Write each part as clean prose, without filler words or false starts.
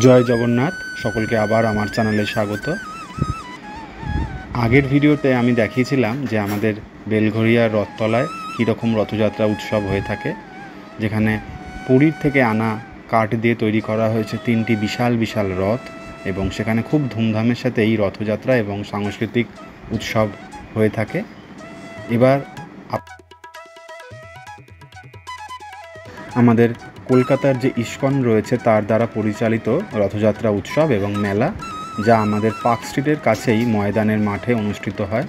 জয় জগন্নাথ, সকলকে আবার আমার চ্যানেলে স্বাগত। আগের ভিডিওতে আমি দেখিয়েছিলাম যে আমাদের বেলঘরিয়ার রথতলায় কীরকম রথযাত্রা উৎসব হয়ে থাকে, যেখানে পুরীর থেকে আনা কাঠ দিয়ে তৈরি করা হয়েছে 3টি বিশাল বিশাল রথ, এবং সেখানে খুব ধুমধামের সাথে এই রথযাত্রা এবং সাংস্কৃতিক উৎসব হয়ে থাকে। এবার আমাদের কলকাতার যে ইস্কন রয়েছে তার দ্বারা পরিচালিত রথযাত্রা উৎসব এবং মেলা, যা আমাদের পার্ক স্ট্রিটের কাছেই ময়দানের মাঠে অনুষ্ঠিত হয়।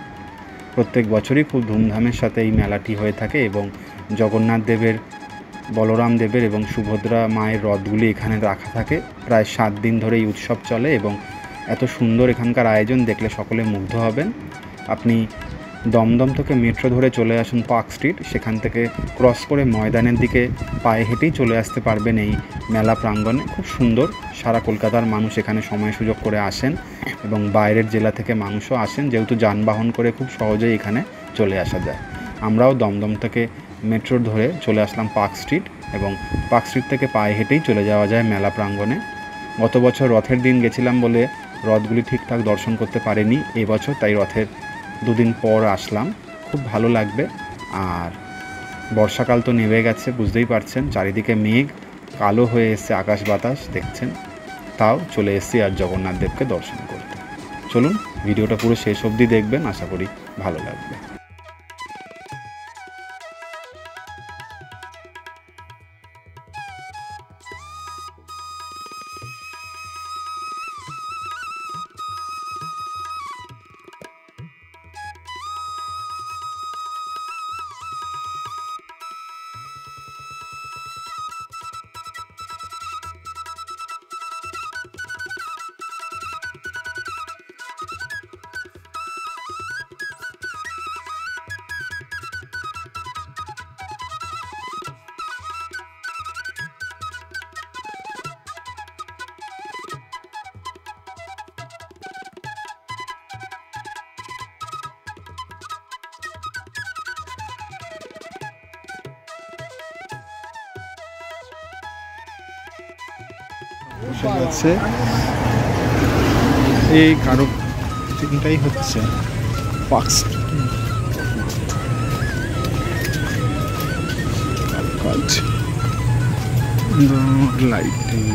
প্রত্যেক বছরই খুব ধুমধামের সাথে এই মেলাটি হয়ে থাকে এবং জগন্নাথ দেবের, বলরাম দেবের এবং সুভদ্রা মায়ের রথগুলি এখানে রাখা থাকে। প্রায় 7 দিন ধরে এই উৎসব চলে এবং এত সুন্দর এখানকার আয়োজন দেখলে সকলে মুগ্ধ হবেন। আপনি দমদম থেকে মেট্রো ধরে চলে আসুন পার্ক স্ট্রিট, সেখান থেকে ক্রস করে ময়দানের দিকে পায়ে হেঁটেই চলে আসতে পারবেন এই মেলা প্রাঙ্গণে। খুব সুন্দর, সারা কলকাতার মানুষ এখানে সময় সুযোগ করে আসেন এবং বাইরের জেলা থেকে মানুষও আসেন, যেহেতু যানবাহন করে খুব সহজেই এখানে চলে আসা যায়। আমরাও দমদম থেকে মেট্রো ধরে চলে আসলাম পার্ক স্ট্রিট, এবং পার্ক স্ট্রিট থেকে পায়ে হেঁটেই চলে যাওয়া যায় মেলা প্রাঙ্গণে। গত বছর রথের দিন গেছিলাম বলে রথগুলি ঠিকঠাক দর্শন করতে পারিনি এবছর, তাই রথের 2 দিন পর আসলাম। খুব ভালো লাগবে। আর বর্ষাকাল তো নেমে গেছে, বুঝতেই পারছেন, চারিদিকে মেঘ কালো হয়ে এসছে, আকাশ বাতাস দেখছেন। তাও চলে এসেছি আর জগন্নাথ দেবকে দর্শন করতে। চলুন ভিডিওটা পুরো শেষ অবধি দেখবেন, আশা করি ভালো লাগবে। আছে এই কারো চিন্তাই হচ্ছে পার্ক লাইটিং।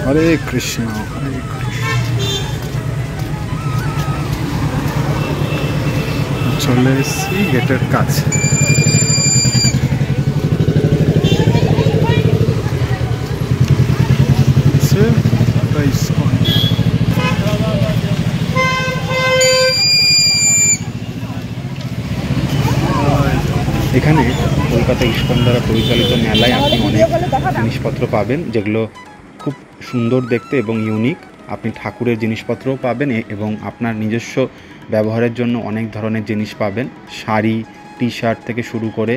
হরে কৃষ্ণ হরে কৃষ্ণ। চলে এসেছি গেটের কাছে। এখানে কলকাতা ইস্কন দ্বারা পরিচালিত মেলায় আপনি অনেক জিনিসপত্র পাবেন, যেগুলো খুব সুন্দর দেখতে এবং ইউনিক। আপনি ঠাকুরের জিনিসপত্রও পাবেন এবং আপনার নিজস্ব ব্যবহারের জন্য অনেক ধরনের জিনিস পাবেন। শাড়ি, টি শার্ট থেকে শুরু করে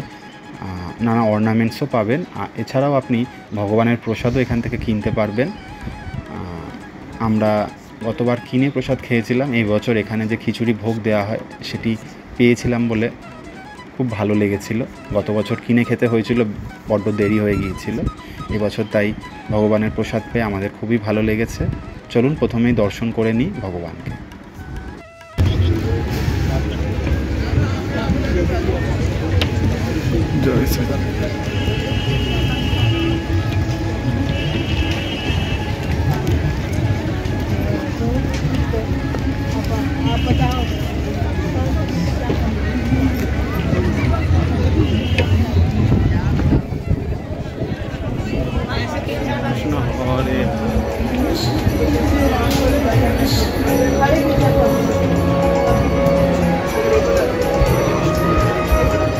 নানা অর্নামেন্টসও পাবেন। এছাড়াও আপনি ভগবানের প্রসাদও এখান থেকে কিনতে পারবেন। আমরা গতবার কিনে প্রসাদ খেয়েছিলাম, এই বছর এখানে যে খিচুড়ি ভোগ দেওয়া হয় সেটি পেয়েছিলাম বলে খুব ভালো লেগেছিল। গত বছর কিনে খেতে হয়েছিল, বড্ড দেরি হয়ে গিয়েছিল। এবছর তাই ভগবানের প্রসাদ পেয়ে আমাদের খুবই ভালো লেগেছে। চলুন প্রথমেই দর্শন করে নিই ভগবানকে। জয় শ্রী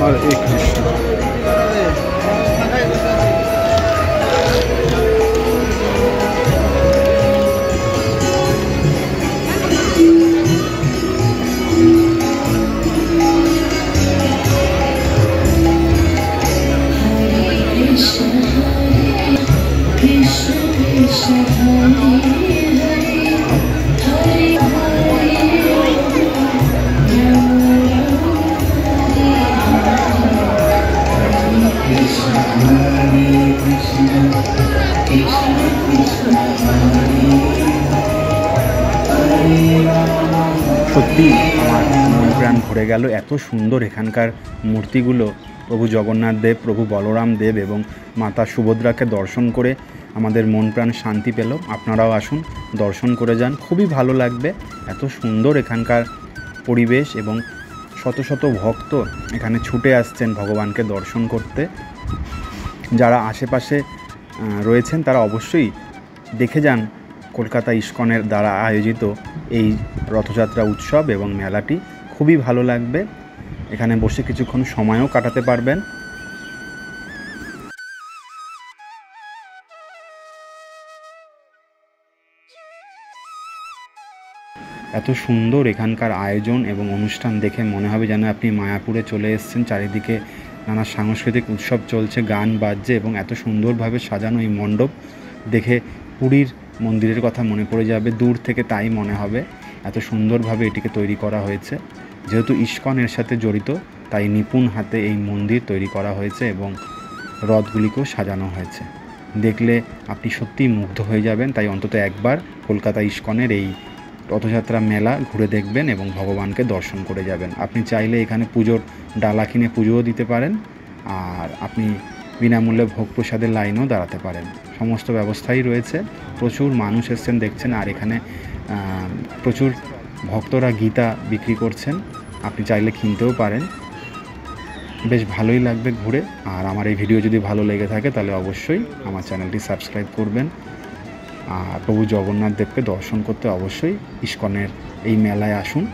हरे कृष्ण। Hare সত্যি আমার মন প্রাণ ভরে গেল। এত সুন্দর এখানকার মূর্তিগুলো। প্রভু জগন্নাথ দেব, প্রভু বলরাম দেব এবং মাতা সুভদ্রাকে দর্শন করে আমাদের মন প্রাণ শান্তি পেল। আপনারাও আসুন, দর্শন করে যান, খুবই ভালো লাগবে। এত সুন্দর এখানকার পরিবেশ এবং শত শত ভক্ত এখানে ছুটে আসছেন ভগবানকে দর্শন করতে। যারা আশেপাশে রয়েছেন তারা অবশ্যই দেখে যান কলকাতা ইস্কনের দ্বারা আয়োজিত এই রথযাত্রা উৎসব এবং মেলাটি। খুবই ভালো লাগবে, এখানে বসে কিছুক্ষণ সময়ও কাটাতে পারবেন। এত সুন্দর এখানকার আয়োজন এবং অনুষ্ঠান দেখে মনে হবে যেন আপনি মায়াপুরে চলে এসেছেন। চারিদিকে নানা সাংস্কৃতিক উৎসব চলছে, গান বাজছে এবং এত সুন্দরভাবে সাজানো এই মণ্ডপ দেখে পুরীর মন্দিরের কথা মনে পড়ে যাবে। দূর থেকে তাই মনে হবে, এত সুন্দরভাবে এটিকে তৈরি করা হয়েছে। যেহেতু ইস্কন এর সাথে জড়িত, তাই নিপুণ হাতে এই মন্দির তৈরি করা হয়েছে এবং রথগুলিকেও সাজানো হয়েছে। দেখলে আপনি সত্যিই মুগ্ধ হয়ে যাবেন। তাই অন্তত একবার কলকাতা ইস্কনের এই রথযাত্রা মেলা ঘুরে দেখবেন এবং ভগবানকে দর্শন করে যাবেন। আপনি চাইলে এখানে পুজোর ডালা কিনে পুজোও দিতে পারেন, আর আপনি বিনামূল্যে ভোগ প্রসাদের লাইনেও দাঁড়াতে পারেন। সমস্ত ব্যবস্থাই রয়েছে। প্রচুর মানুষ এসছেন দেখছেন, আর এখানে প্রচুর ভক্তরা গীতা বিক্রি করছেন, আপনি চাইলে কিনতেও পারেন। বেশ ভালোই লাগবে ঘুরে। আর আমার এই ভিডিও যদি ভালো লেগে থাকে তাহলে অবশ্যই আমার চ্যানেলটি সাবস্ক্রাইব করবেন। আর প্রভু জগন্নাথ দেবকে দর্শন করতে অবশ্যই ইস্কনের এই মেলায় আসুন,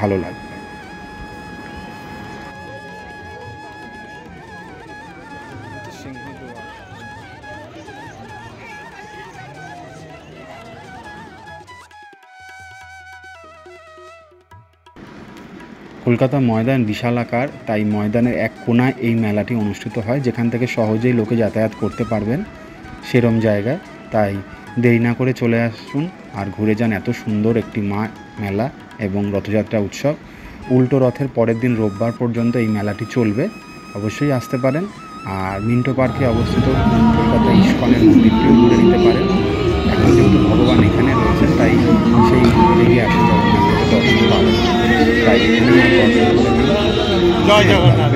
ভালো লাগবে। কলকাতা ময়দান বিশাল আকার, তাই ময়দানের এক কোণায় এই মেলাটি অনুষ্ঠিত হয়, যেখান থেকে সহজেই লোকে যাতায়াত করতে পারবেন সেরম জায়গায়। তাই দেরি না করে চলে আসুন আর ঘুরে যান এত সুন্দর একটি মেলা এবং রথযাত্রা উৎসব। উল্টো রথের পরের দিন রোববার পর্যন্ত এই মেলাটি চলবে, অবশ্যই আসতে পারেন। আর মিন্টো পার্কে অবস্থিত কলকাতা ইস্কনের মন্দিরটিও ঘুরে নিতে পারেন। এখন যেহেতু ভগবান এখানে রয়েছেন, তাই সেই মন্দিরে আপনি জগন্নাথকে দর্শন পাবেন। তাই জয় জগন্নাথ।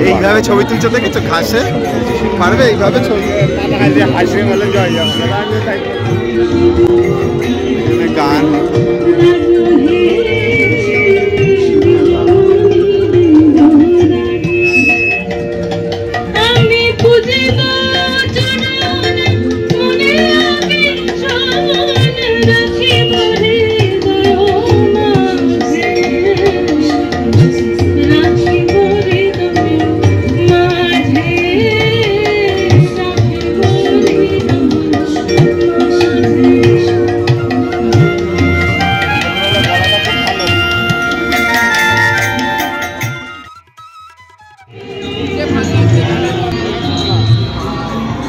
এইভাবে ছবি তুলছে তো কিছু ঘাসে পারবে, এইভাবে ছবি হাসি বলে জয় জগন্নাথ গান।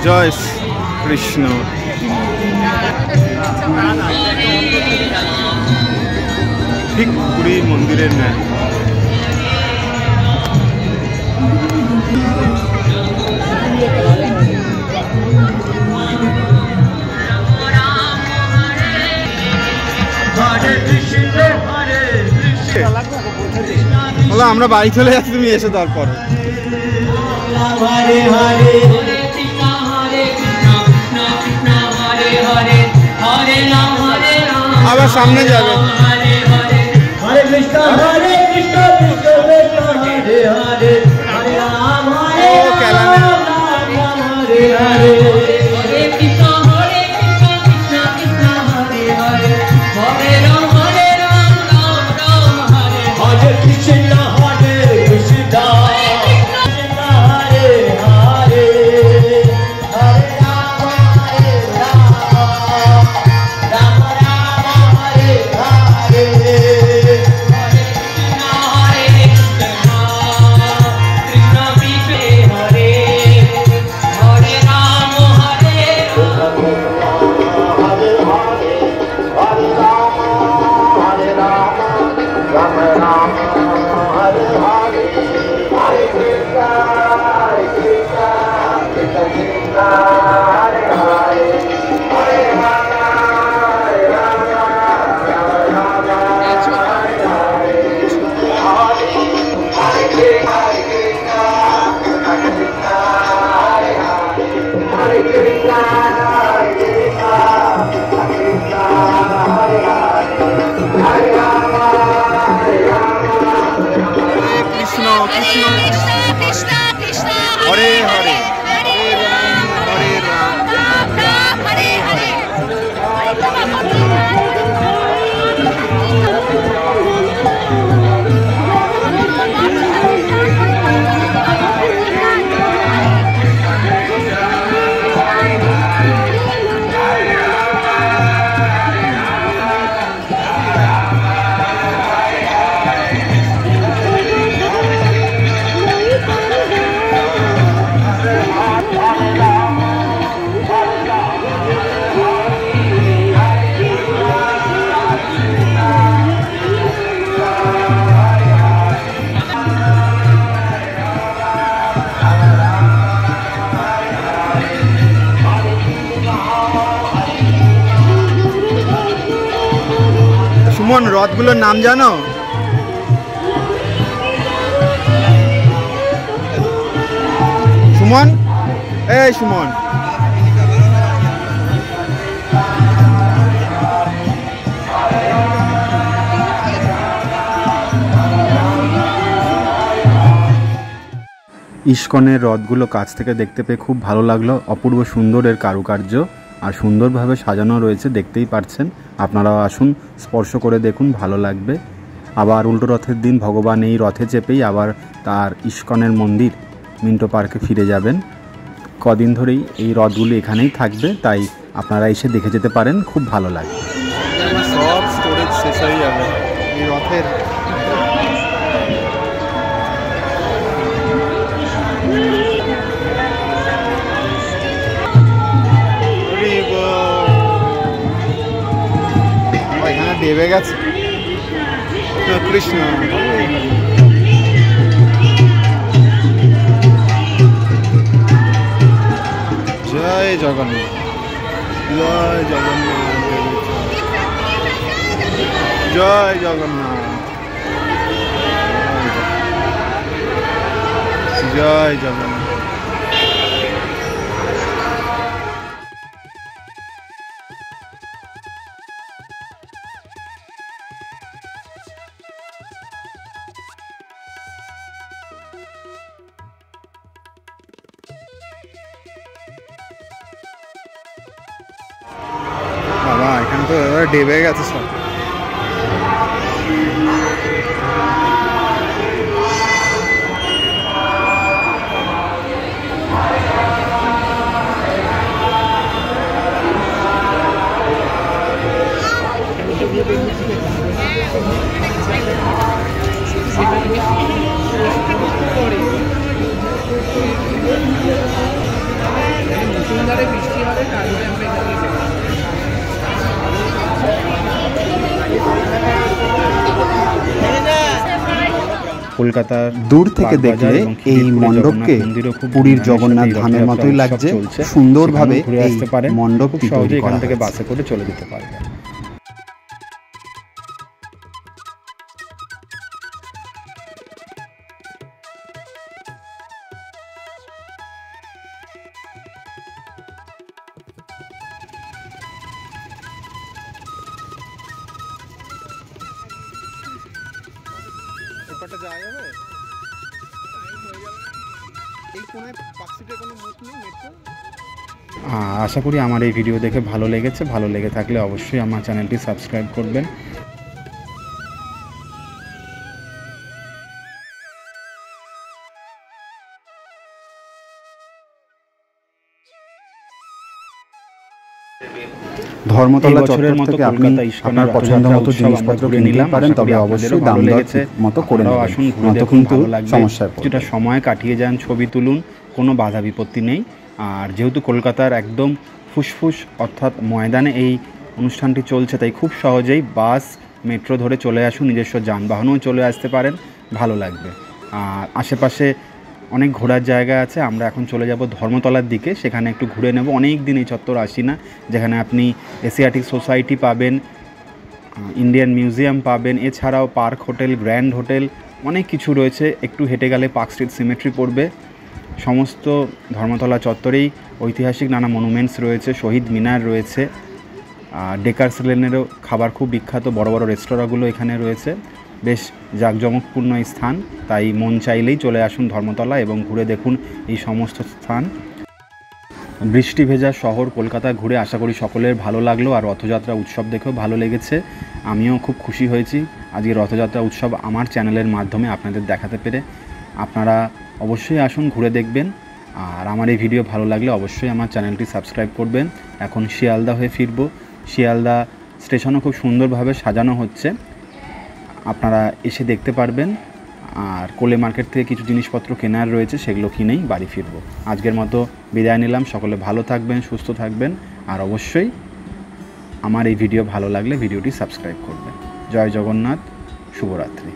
জয় কৃষ্ণ। ঠিক পুরীর মন্দিরের ন্যায়। আমরা বাড়ি চলে যাচ্ছি, তুমি এসো তারপর। আবার সামনে যাবে। সুমন, রথগুলোর নাম জানো? সুমন, এই সুমন, ইস্কনের রথগুলো কাছ থেকে দেখতে পেয়ে খুব ভালো লাগলো। অপূর্ব সুন্দর এর কারুকার্য আর সুন্দরভাবে সাজানো রয়েছে, দেখতেই পাচ্ছেন। আপনারাও আসুন, স্পর্শ করে দেখুন, ভালো লাগবে। আবার উল্টো রথের দিন ভগবান এই রথে চেপেই আবার তার ইস্কনের মন্দির মিন্টো পার্কে ফিরে যাবেন। কদিন ধরেই এই রথগুলি এখানেই থাকবে, তাই আপনারা এসে দেখে যেতে পারেন, খুব ভালো লাগবে। সব স্টোরেজ শেষ হয়ে যাবে এই রথের। এখানে দেবে গেছে কৃষ্ণ। জয় জগন্নাথ, জয় জগন্নাথ, জয় জগন্নাথ, জয় জগন্নাথ। বাবা, এখানে তো ডেবে গেছে সব। কলকাতার দূর থেকে দেখলে এই মণ্ডপকে পুরীর জগন্নাথ ধামের মতোই লাগছে। সুন্দরভাবে এই মণ্ডপটি তৈরি করা এখান থেকে হয়েছে। বাসে করে চলে যেতে পারবেন। ব্যাপারটা যাওয়া যাবে? এই কোনায় পার্কস্ট্রিটের কোনো মুখ নেই মেট্রো? আশা করি আমার এই ভিডিও দেখে ভালো লেগেছে। ভালো লেগে থাকলে অবশ্যই আমার চ্যানেলটি সাবস্ক্রাইব করবেন। ধর্মতলা এই বছরের চত্বর মতো থেকে আপনি কলকাতা ইস্কনের আপনার পছন্দ রথযাত্রা মতো উৎসব জিনিসপত্র আমরা ঘুরে কিনতে নিলাম। পারেন, আশা করি তবে আপনাদেরও অবশ্যই ভালো দাম দর লেগেছে। মতো করে আপনারাও নেবেন, আসুন, ঘুরে নয়তো দেখুন, কিন্তু ভালো লাগবে। সমস্যায় পড়বেন। কিছুটা সময় কাটিয়ে যান, ছবি তুলুন, কোনো বাধা বিপত্তি নেই। আর যেহেতু কলকাতার একদম ফুসফুস অর্থাৎ ময়দানে এই অনুষ্ঠানটি চলছে, তাই খুব সহজেই বাস, মেট্রো ধরে চলে আসুন, নিজস্ব যানবাহনেও চলে আসতে পারেন, ভালো লাগবে। আর আশেপাশে অনেক ঘোরার জায়গা আছে। আমরা এখন চলে যাব ধর্মতলার দিকে, সেখানে একটু ঘুরে নেব। অনেক দিন এই চত্বর আসি না, যেখানে আপনি এশিয়াটিক সোসাইটি পাবেন, ইন্ডিয়ান মিউজিয়াম পাবেন, এছাড়াও পার্ক হোটেল, গ্র্যান্ড হোটেল, অনেক কিছু রয়েছে। একটু হেঁটে গেলে পার্ক স্ট্রিট সিমেট্রি পড়বে। সমস্ত ধর্মতলা চত্বরেই ঐতিহাসিক নানা মনুমেন্টস রয়েছে, শহীদ মিনার রয়েছে, ডেকার্স লেনেরও খাবার খুব বিখ্যাত, বড় বড় রেস্তোরাঁগুলো এখানে রয়েছে। বেশ জাঁকজমকপূর্ণ এই স্থান, তাই মন চাইলেই চলে আসুন ধর্মতলা এবং ঘুরে দেখুন এই সমস্ত স্থান। বৃষ্টি ভেজা শহর কলকাতা ঘুরে আশা করি সকলের ভালো লাগলো, আর রথযাত্রা উৎসব দেখেও ভালো লেগেছে। আমিও খুব খুশি হয়েছি আজকে রথযাত্রা উৎসব আমার চ্যানেলের মাধ্যমে আপনাদের দেখাতে পেরে। আপনারা অবশ্যই আসুন, ঘুরে দেখবেন। আর আমার এই ভিডিও ভালো লাগলে অবশ্যই আমার চ্যানেলটি সাবস্ক্রাইব করবেন। এখন শিয়ালদা হয়ে ফিরব। শিয়ালদা স্টেশনও খুব সুন্দরভাবে সাজানো হচ্ছে, আপনারা এসে দেখতে পারবেন। আর কোলে মার্কেট থেকে কিছু জিনিসপত্র কেনার রয়েছে, সেগুলো কিনেই বাড়ি ফিরব। আজকের মতো বিদায় নিলাম। সকলে ভালো থাকবেন, সুস্থ থাকবেন, আর অবশ্যই আমার এই ভিডিও ভালো লাগলে ভিডিওটি সাবস্ক্রাইব করবেন। জয় জগন্নাথ, শুভরাত্রি।